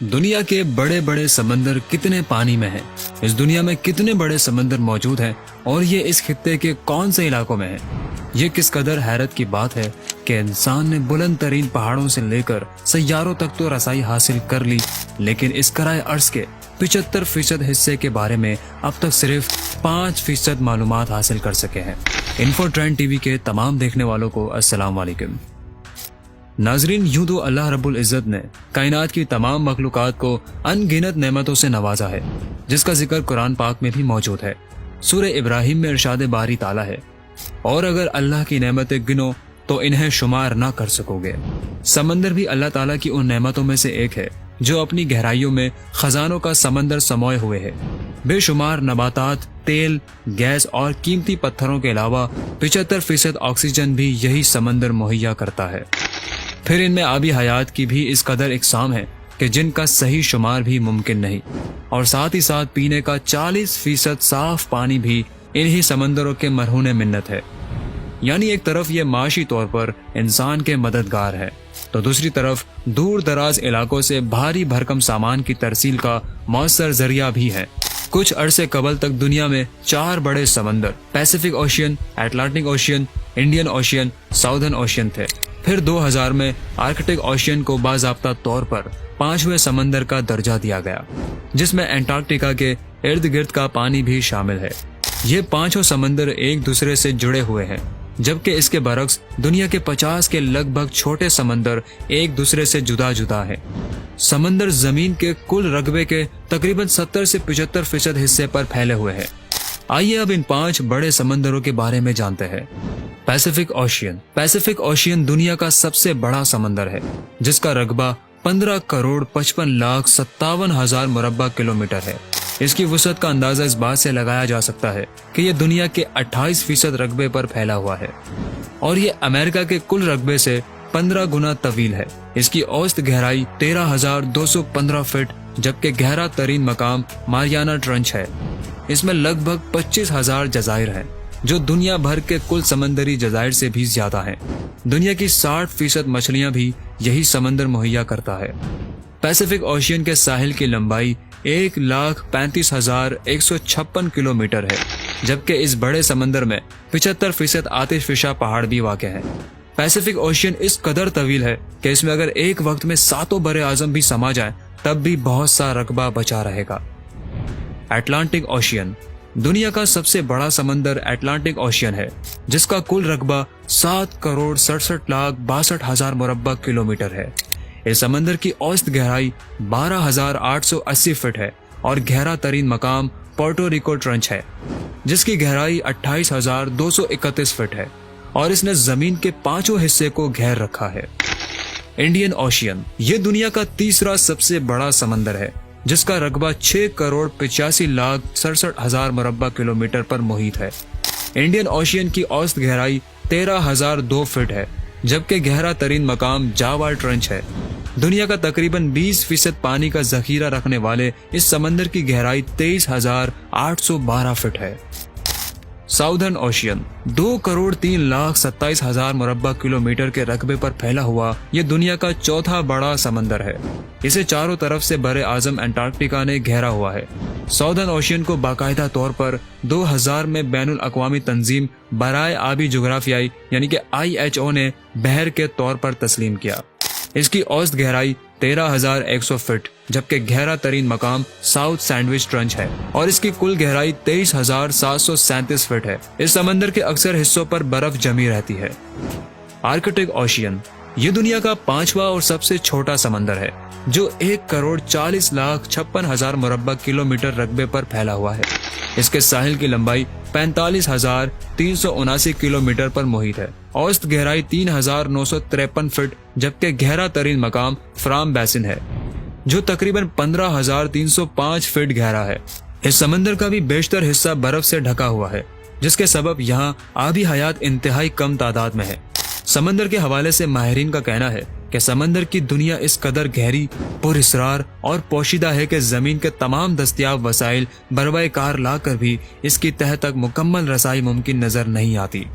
दुनिया के बड़े बड़े समंदर कितने पानी में हैं? इस दुनिया में कितने बड़े समंदर मौजूद हैं और ये इस खित्ते के कौन से इलाकों में हैं? ये किस कदर हैरत की बात है कि इंसान ने बुलंद तरीन पहाड़ों से लेकर सैयारों तक तो रसाई हासिल कर ली, लेकिन इस कराए अर्ज के 75% हिस्से के बारे में अब तक सिर्फ 5% मालूमात हासिल कर सके हैं। इन्फो ट्रेंड टीवी के तमाम देखने वालों को अस्सलाम वालेकुम। नाजरीन, यूं तो अल्लाह रब्बुल इज़्ज़त ने कायनात की तमाम मखलूकात को अनगिनत नेमतों से नवाजा है, जिसका जिक्र कुरान पाक में भी मौजूद है। सूरह इब्राहिम में इरशाद बारी ताला है, और अगर अल्लाह की नेमतें गिनो तो इन्हें शुमार ना कर सकोगे। समंदर भी अल्लाह ताला की उन नेमतों में से एक है जो अपनी गहराइयों में खजानों का समंदर समोए हुए है। बेशुमार नबातात, तेल, गैस और कीमती पत्थरों के अलावा 75% ऑक्सीजन भी यही समंदर मुहैया करता है। फिर इनमें आबी हयात की भी इस कदर इकसाम है कि जिनका सही शुमार भी मुमकिन नहीं, और साथ ही साथ पीने का 40% साफ पानी भी इन्हीं समंदरों के मरहून मिन्नत है। यानी एक तरफ ये माशी तौर पर इंसान के मददगार है, तो दूसरी तरफ दूर दराज इलाकों से भारी भरकम सामान की तरसील का मौसर जरिया भी है। कुछ अरसे कबल तक दुनिया में 4 बड़े समंदर Pacific ocean, Atlantic ocean, Indian ocean, southern ocean थे। फिर 2000 में आर्कटिक ओशियन को बाज़ाब्ता तौर पर 5वें समंदर का दर्जा दिया गया, जिसमें अंटार्कटिका के इर्द गिर्द का पानी भी शामिल है। ये 5 समंदर एक दूसरे से जुड़े हुए हैं, जबकि इसके बरक्स दुनिया के 50 के लगभग छोटे समंदर एक दूसरे से जुदा जुदा है। समंदर जमीन के कुल रकबे के तकरीबन 70 से 75% हिस्से पर फैले हुए हैं। आइए अब इन 5 बड़े समंदरों के बारे में जानते हैं। Pacific ocean. पैसिफिक ओशियन दुनिया का सबसे बड़ा समंदर है, जिसका रकबा 15,55,57,000 मुरब्बा किलोमीटर है। इसकी वसअत का अंदाजा इस बात से लगाया जा सकता है कि यह दुनिया के 28% रकबे पर फैला हुआ है, और ये अमेरिका के कुल रकबे से 15 गुना तवील है। इसकी औसत गहराई 13,215 फीट, जबकि गहरा तरीन मकाम मारियाना ट्रंच है। इसमें लगभग 25,000 जजायर हैं, जो दुनिया भर के कुल समंदरी जजायर से भी ज्यादा हैं। दुनिया की 60% मछलियां भी यही समंदर मुहैया करता है। पैसिफिक ओशियन के साहिल की लंबाई 1,35,156 किलोमीटर है, जबकि इस बड़े समंदर में 75% आतिशफिशा पहाड़ भी वाक़ हैं। पैसिफिक ओशियन इस कदर तवील है कि इसमें अगर एक वक्त में 7 बड़े आजम भी समा जाएं, तब भी बहुत सा रकबा बचा रहेगा। Atlantic ocean. दुनिया का सबसे बड़ा समंदर अटलांटिक ओशियन है, जिसका कुल रकबा 7,67,62,000 मुरब्बा किलोमीटर है। इस समंदर की औसत गहराई 12,880 फीट है, और गहरा तरीन मकाम पोर्टो रिको ट्रंच है, जिसकी गहराई 28,231 फीट है, और इसने जमीन के 5 हिस्से को घेर रखा है। Indian ocean. ये दुनिया का तीसरा सबसे बड़ा समंदर है, जिसका रकबा 6,85,67,000 मुरब्बा किलोमीटर पर मुहित है। इंडियन ओशियन की औसत गहराई 13,002 फीट है, जबकि गहरा तरीन मकाम जावा ट्रंच है। दुनिया का तकरीबन 20% पानी का जखीरा रखने वाले इस समंदर की गहराई 23,812 फीट है। Southern ocean. 2,03,27,000 मुरब्बा किलोमीटर के रकबे पर फैला हुआ ये दुनिया का चौथा बड़ा समंदर है। इसे चारों तरफ से बरे आजम अंटार्कटिका ने घेरा हुआ है। साउदर्न ओशियन को बाकायदा तौर पर 2000 में बैनुल अक़वामी तंजीम बराए आबी जोग्राफियाई यानी कि IHO ने बहर के तौर पर तस्लीम किया। इसकी औसत गहराई 13,100 फीट, जबकि गहरा तरीन मकाम साउथ सैंडविच ट्रंच है, और इसकी कुल गहराई 23,737 फीट है। इस समंदर के अक्सर हिस्सों पर बर्फ जमी रहती है। Arctic ocean. ये दुनिया का 5वां और सबसे छोटा समंदर है, जो 1,40,56,000 मुरब्बा किलोमीटर रकबे पर फैला हुआ है। इसके साहिल की लंबाई 45,379 किलोमीटर पर मुहित है। औसत गहराई 3,953 फीट, जबकि गहरा तरीन मकाम फ्राम बेसिन है, जो तकरीबन 15,305 फीट गहरा है। इस समंदर का भी बेशतर हिस्सा बर्फ से ढका हुआ है, जिसके सबब यहाँ आबी हयात इंतहाई कम तादाद में है। समंदर के हवाले से माहिरीन का कहना है कि समंदर की दुनिया इस कदर गहरी, पुरअसरार और पोशीदा है कि जमीन के तमाम दस्तियाब वसाइल बरवाए कार ला कर भी इसकी तह तक मुकम्मल रसाई मुमकिन नजर नहीं आती।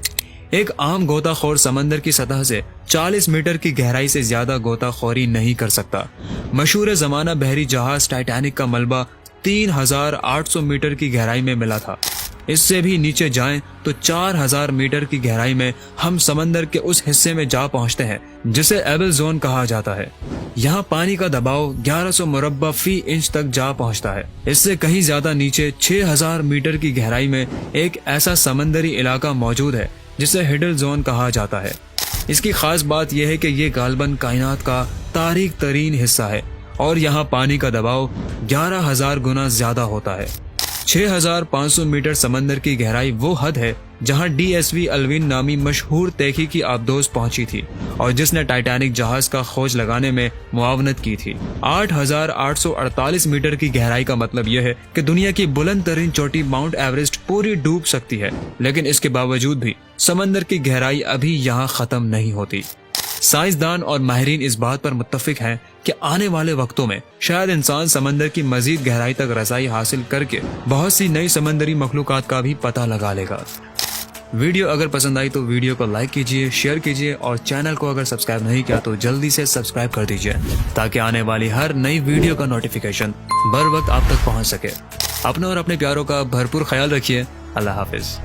एक आम गोताखोर समंदर की सतह से 40 मीटर की गहराई से ज्यादा गोताखोरी नहीं कर सकता। मशहूर जमाना बहरी जहाज टाइटैनिक का मलबा 3800 मीटर की गहराई में मिला था। इससे भी नीचे जाएं तो 4000 मीटर की गहराई में हम समंदर के उस हिस्से में जा पहुंचते हैं जिसे एबल जोन कहा जाता है। यहाँ पानी का दबाव 1100 मुरब्बा फी इंच तक जा पहुंचता है। इससे कहीं ज्यादा नीचे 6000 मीटर की गहराई में एक ऐसा समंदरी इलाका मौजूद है जिसे हिडल जोन कहा जाता है। इसकी खास बात यह है कि ये गालबन कायनात का तारीक तरीन हिस्सा है और यहाँ पानी का दबाव 11000 गुना ज्यादा होता है। 6500 मीटर समंदर की गहराई वो हद है जहां DSV अल्विन नामी मशहूर तहकीकी आबदोज पहुंची थी और जिसने टाइटैनिक जहाज का खोज लगाने में मुआवनत की थी। 8848 मीटर की गहराई का मतलब यह है कि दुनिया की बुलंद तरीन चोटी माउंट एवरेस्ट पूरी डूब सकती है, लेकिन इसके बावजूद भी समंदर की गहराई अभी यहाँ खत्म नहीं होती। साइंसदान और माहिरीन इस बात पर मुत्तफिक हैं कि आने वाले वक्तों में शायद इंसान समंदर की मजीद गहराई तक रसाई हासिल करके बहुत सी नई समंदरी मखलूकात का भी पता लगा लेगा। वीडियो अगर पसंद आई तो वीडियो को लाइक कीजिए, शेयर कीजिए और चैनल को अगर सब्सक्राइब नहीं किया तो जल्दी से सब्सक्राइब कर दीजिए ताकि आने वाली हर नई वीडियो का नोटिफिकेशन बर वक्त आप तक पहुंच सके। अपने और अपने प्यारों का भरपूर ख्याल रखिए। अल्लाह हाफिज।